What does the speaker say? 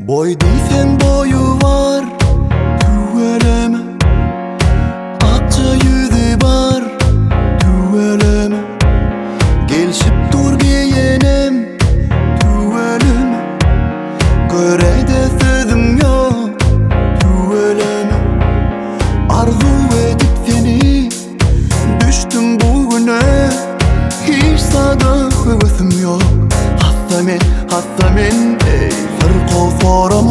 Boy deysen boyu var, tüveleme. Akça yüzü var, tüveleme. Gelşip dur giyenem, tüveleme. Göreyde sözüm yok, tüveleme. Arzu edip seni düştüm bugüne. Hiç sada hıvısım yok. Hasta men, ey farko sorum